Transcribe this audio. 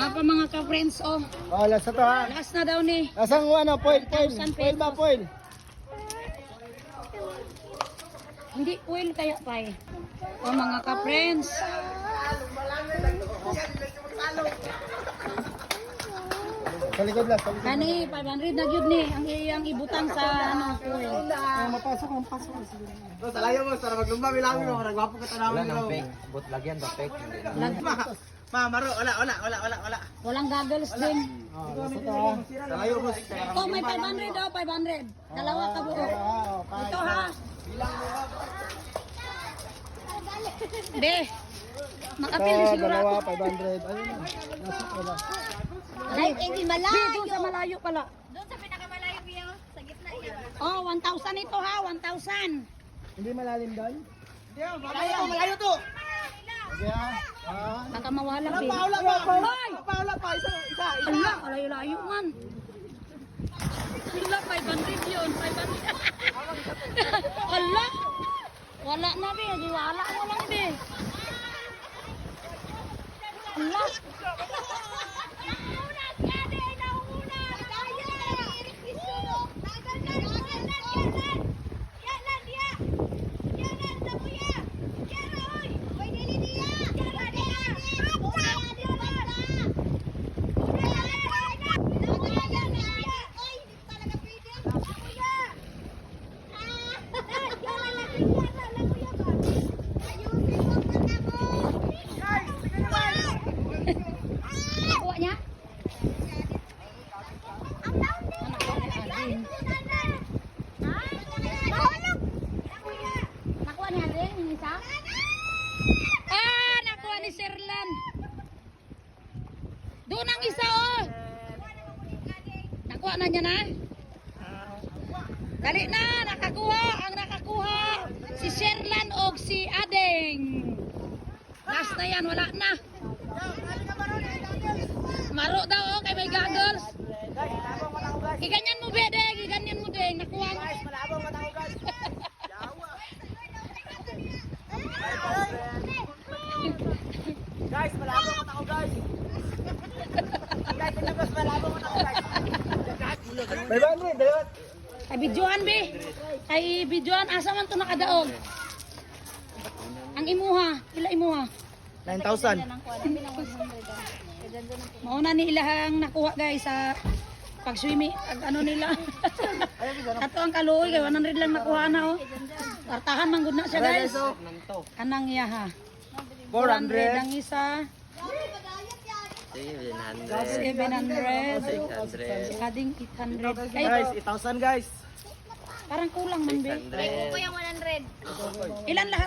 pa mga ka-friends, oh. Oh, last na to ha. Last na daw ni. Lasang ano, foil. 1,000 Foil ba, pesos. foil? Hindi oil kaya pa eh. Oh, mga ka-friends. Sa likod lang, sa likod. Kani, 500 na yun ni. Ang iyang ibutang sa ano, oil. Mapasok, mapasok. Salayo mo, para maglumba bilangin mo, nagwapo ka tanawin Wala mo. nang fake. But lagyan ba fake? Hindi na. Maro, wala. Walang goggles din. Oh, last na to ha. Salayo mo. Ito, may 500 daw, 500. Dalawa ka buo. Ito ha. Be, makapil ni Ito, siguro dalawa, ako. 500. Ayun na. Nasa ko na. Ay, hindi malayo. Be, doon sa malayo pala. Doon sa pinakamalayo Biyo, sa gitna niya. Oh, 1,000 ito ha, 1,000. Hindi malalim doon? Malayo to. Sige ha. Ah. Baka mawala, Be. Paula pa. Hoy! Paula pa, isa. Ala, kalayo-layo man. Sila, 500 yun, 500. Ala! Wala na, Be. Wala mo lang, Be. Ala! Nakuha niya? Nakuha ni Ading, yung isa? Ah, nakuha ni Sherlan. Doon ang isa, oh. Nakuha na niya na? Dali na, nakakuha. Ang nakakuha, si Sherlan o si Ading. Last na yan, wala na. Maro daw, oh, kay may goggles. Giganyan mo, Bede. Giganyan mo, Deng. Nakuha mo. Guys, malabo mo ako guys. Guys, mas malabo mo ako guys. 500, dalawa. Ay, videoan, Be. Ay, videoan. Asa man to nakadaog? Ang imuha. Ila imuha? 9,000. Mauna ni ilahang nakuha, guys, sa pag-swimming. Ano nila. Ato ang kaluoy. Kaya 100 lang nakuha na, oh. Tartahan man gud na siya, guys. Kanang iya, ha. 400 ang isa. 700. 600. Ading 800. Ay, Guys, 8,000 guys. parang kulang man, Be. Ko yung 100. Ilan lahat?